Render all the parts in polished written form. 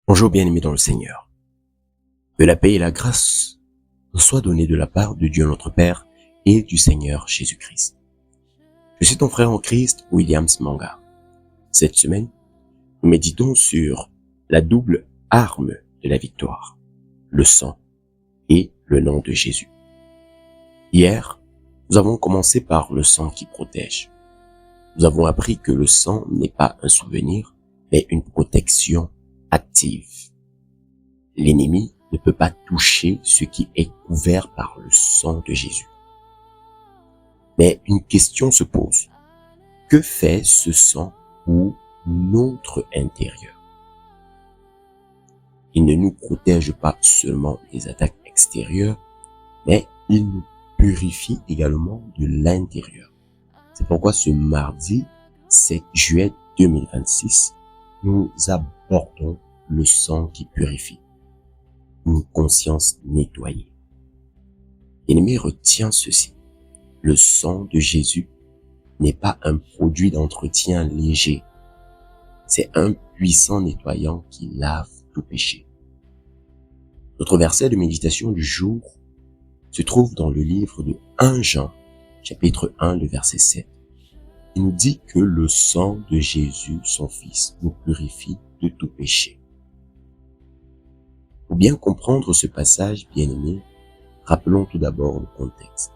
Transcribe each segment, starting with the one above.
Bonjour bien-aimés dans le Seigneur. Que la paix et la grâce nous soient données de la part de Dieu notre Père et du Seigneur Jésus-Christ. Je suis ton frère en Christ, Williams Manga. Cette semaine, nous méditons sur la double arme de la victoire, le sang et le nom de Jésus. Hier, nous avons commencé par le sang qui protège. Nous avons appris que le sang n'est pas un souvenir, mais une protection active. L'ennemi ne peut pas toucher ce qui est couvert par le sang de Jésus. Mais une question se pose. Que fait ce sang pour notre intérieur? Il ne nous protège pas seulement des attaques extérieures, mais il nous purifie également de l'intérieur. C'est pourquoi ce mardi 7 juillet 2026, nous abordons le sang qui purifie. Une conscience nettoyée. L'ennemi retient ceci. Le sang de Jésus n'est pas un produit d'entretien léger. C'est un puissant nettoyant qui lave tout péché. Notre verset de méditation du jour se trouve dans le livre de 1 Jean, chapitre 1, le verset 7. Il nous dit que le sang de Jésus, son Fils, nous purifie de tout péché. Pour bien comprendre ce passage, bien-aimé, rappelons tout d'abord le contexte.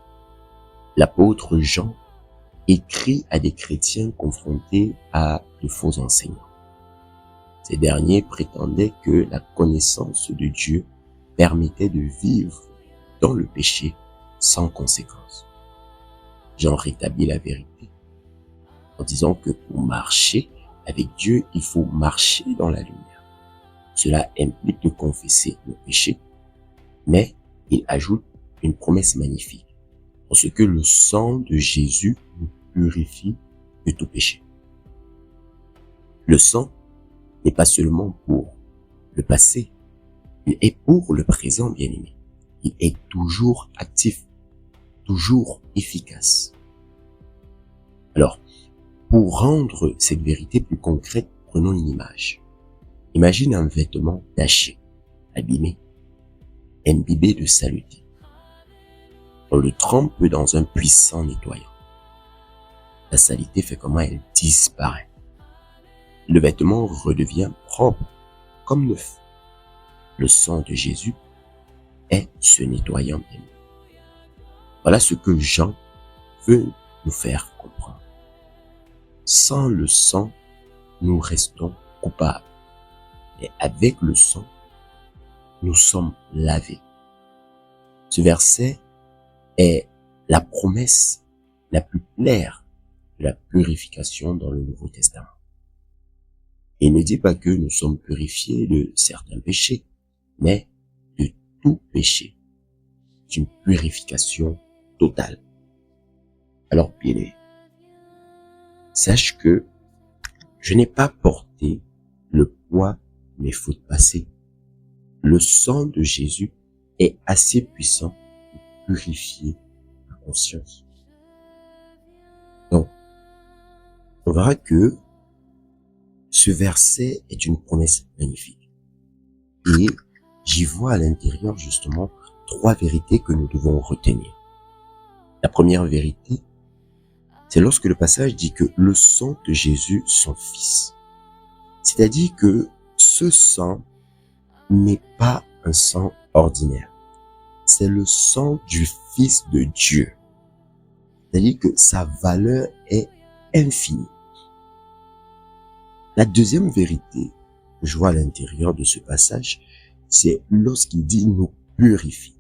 L'apôtre Jean écrit à des chrétiens confrontés à de faux enseignants. Ces derniers prétendaient que la connaissance de Dieu permettait de vivre dans le péché sans conséquence. Jean rétablit la vérité en disant que pour marcher avec Dieu, il faut marcher dans la lumière. Cela implique de confesser nos péchés, mais il ajoute une promesse magnifique, parce que le sang de Jésus nous purifie de tout péché. Le sang n'est pas seulement pour le passé, il est pour le présent, bien-aimé. Il est toujours actif, toujours efficace. Alors, pour rendre cette vérité plus concrète, prenons une image. Imagine un vêtement taché, abîmé, imbibé de saleté. On le trempe dans un puissant nettoyant. La saleté fait comment? Elle disparaît. Le vêtement redevient propre, comme neuf. Le sang de Jésus est ce nettoyant bien. Voilà ce que Jean veut nous faire comprendre. Sans le sang, nous restons coupables. Et avec le sang, nous sommes lavés. Ce verset est la promesse la plus claire de la purification dans le Nouveau Testament. Il ne dit pas que nous sommes purifiés de certains péchés, mais de tout péché. C'est une purification totale. Alors, bien-aimé, sache que je n'ai pas porté le poids de mes fautes passées. Le sang de Jésus est assez puissant pour purifier ma conscience. Donc, on verra que ce verset est une promesse magnifique. Et j'y vois à l'intérieur justement 3 vérités que nous devons retenir. La première vérité, c'est lorsque le passage dit que le sang de Jésus, son Fils. C'est-à-dire que ce sang n'est pas un sang ordinaire. C'est le sang du Fils de Dieu. C'est-à-dire que sa valeur est infinie. La deuxième vérité que je vois à l'intérieur de ce passage, c'est lorsqu'il dit nous purifie.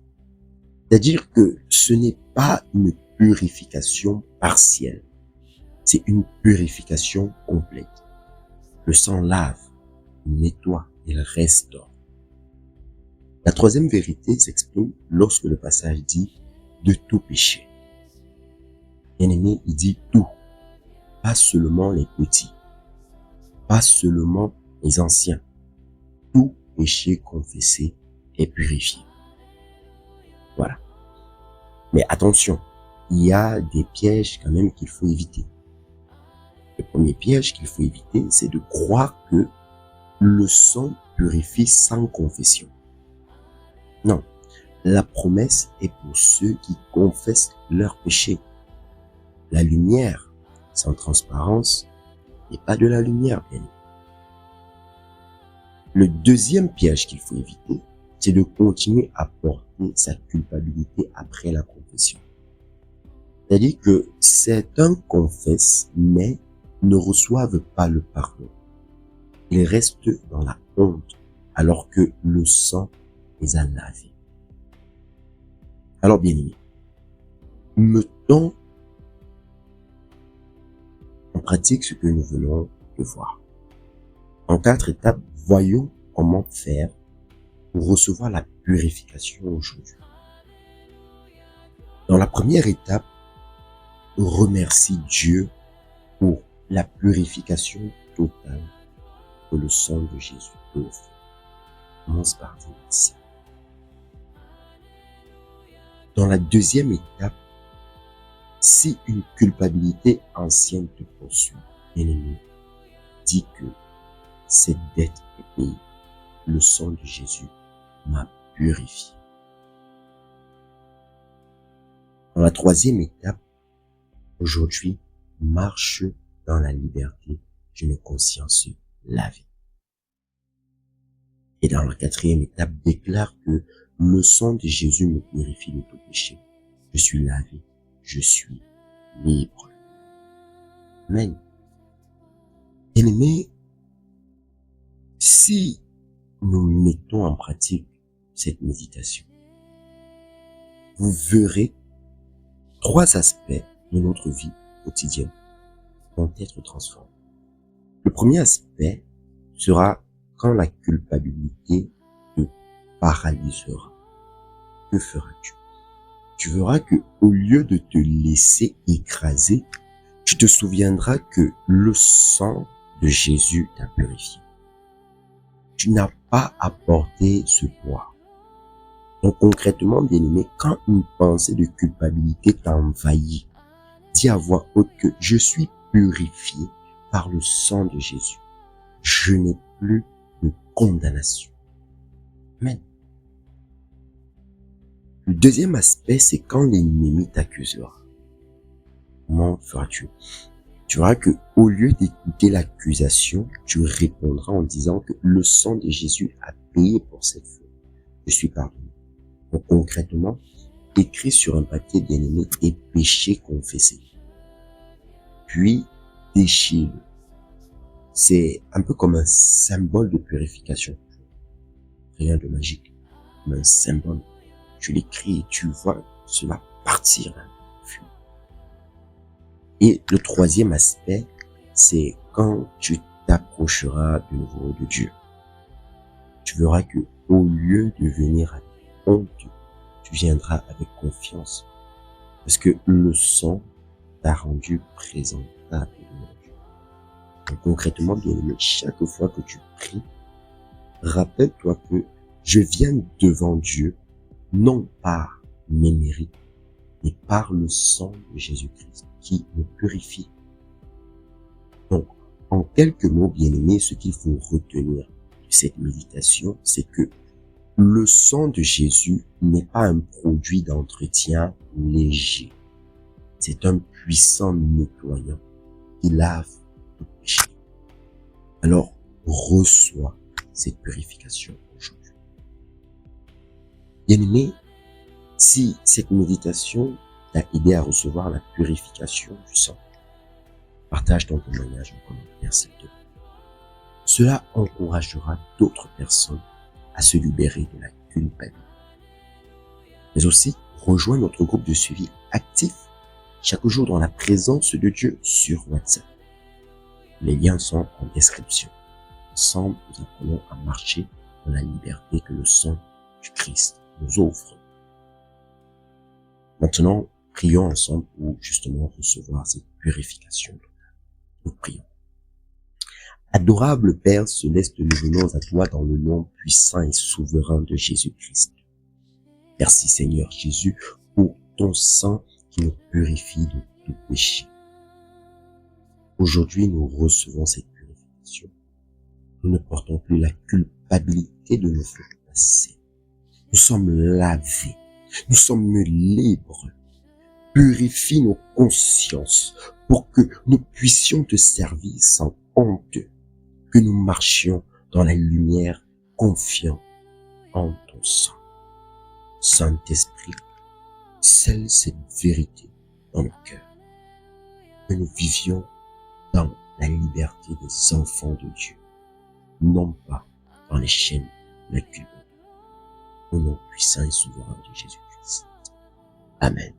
C'est-à-dire que ce n'est pas une purification partielle. C'est une purification complète. Le sang lave, nettoie, il restaure. La troisième vérité s'exprime lorsque le passage dit de tout péché. Bien-aimé, il dit tout. Pas seulement les petits. Pas seulement les anciens. Tout péché confessé est purifié. Voilà. Mais attention, il y a des pièges quand même qu'il faut éviter. Le premier piège qu'il faut éviter, c'est de croire que le sang purifie sans confession. Non, la promesse est pour ceux qui confessent leurs péchés. La lumière sans transparence n'est pas de la lumière, bien aimé. Le deuxième piège qu'il faut éviter, c'est de continuer à porter sa culpabilité après la confession. C'est-à-dire que certains confessent, mais ne reçoivent pas le pardon. Ils restent dans la honte, alors que le sang les a lavés. Alors, bien aimé, mettons en pratique ce que nous venons de voir. En 4 étapes, voyons comment faire pour recevoir la purification aujourd'hui. Dans la première étape, remercie Dieu pour la purification totale que le sang de Jésus peut offrir. Commence par dire merci. Dans la deuxième étape, si une culpabilité ancienne te poursuit, bien-aimé, dis que cette dette est payée. Le sang de Jésus m'a purifié. Dans la troisième étape, aujourd'hui, marche dans la liberté d'une conscience lavée. Et dans la quatrième étape, déclare que le sang de Jésus me purifie de tout péché. Je suis lavé, je suis libre. Amen. Bien-aimés, si nous mettons en pratique cette méditation, vous verrez 3 aspects de notre vie quotidienne vont être transformés. Le premier aspect sera quand la culpabilité te paralysera. Que feras-tu? Tu verras que au lieu de te laisser écraser, tu te souviendras que le sang de Jésus t'a purifié. Tu n'as pas à porter ce poids. Donc concrètement, bien-aimé, quand une pensée de culpabilité t'envahit, dis à voix haute que je suis purifié par le sang de Jésus. Je n'ai plus de condamnation. Amen. Le deuxième aspect, c'est quand l'ennemi t'accusera. Comment feras-tu? Tu verras que au lieu d'écouter l'accusation, tu répondras en disant que le sang de Jésus a payé pour cette faute. Je suis pardonné. Donc concrètement, écris sur un papier, bien-aimé, tes péchés confessés. Puis déchire-le. C'est un peu comme un symbole de purification. Rien de magique, mais un symbole. Tu l'écris et tu vois cela partir. Et le troisième aspect, c'est quand tu t'approcheras de nouveau de Dieu. Tu verras que au lieu de venir avec honte, tu viendras avec confiance. Parce que le sang t'a rendu présentable devant Dieu. Donc concrètement, bien aimé, chaque fois que tu pries, rappelle-toi que je viens devant Dieu, non par mes mérites, mais par le sang de Jésus-Christ qui me purifie. Donc, en quelques mots, bien-aimés, ce qu'il faut retenir de cette méditation, c'est que le sang de Jésus n'est pas un produit d'entretien léger. C'est un puissant nettoyant qui lave le péché. Alors, reçois cette purification aujourd'hui. Bien-aimé, si cette méditation t'a aidé à recevoir la purification du sang, partage ton témoignage en commentaire, s'il te plaît. Cela encouragera d'autres personnes à se libérer de la culpabilité. Mais aussi, rejoins notre groupe de suivi actif chaque jour dans la présence de Dieu sur WhatsApp. Les liens sont en description. Ensemble, nous apprenons à marcher dans la liberté que le sang du Christ nous offre. Maintenant, prions ensemble pour justement recevoir cette purification totale. Nous prions. Adorable Père céleste, nous venons à toi dans le nom puissant et souverain de Jésus-Christ. Merci Seigneur Jésus pour ton sang qui nous purifie de tout péché. Aujourd'hui, nous recevons cette purification. Nous ne portons plus la culpabilité culpabilité de notre passé. Nous sommes lavés, nous sommes libres. Purifie nos consciences pour que nous puissions te servir sans honte, que nous marchions dans la lumière confiants en ton sang. Saint-Esprit, scelle cette vérité dans nos cœurs, que nous vivions dans la liberté des enfants de Dieu, non pas dans les chaînes de la culpabilité. Au nom puissant et souverain de Jésus-Christ. Amen.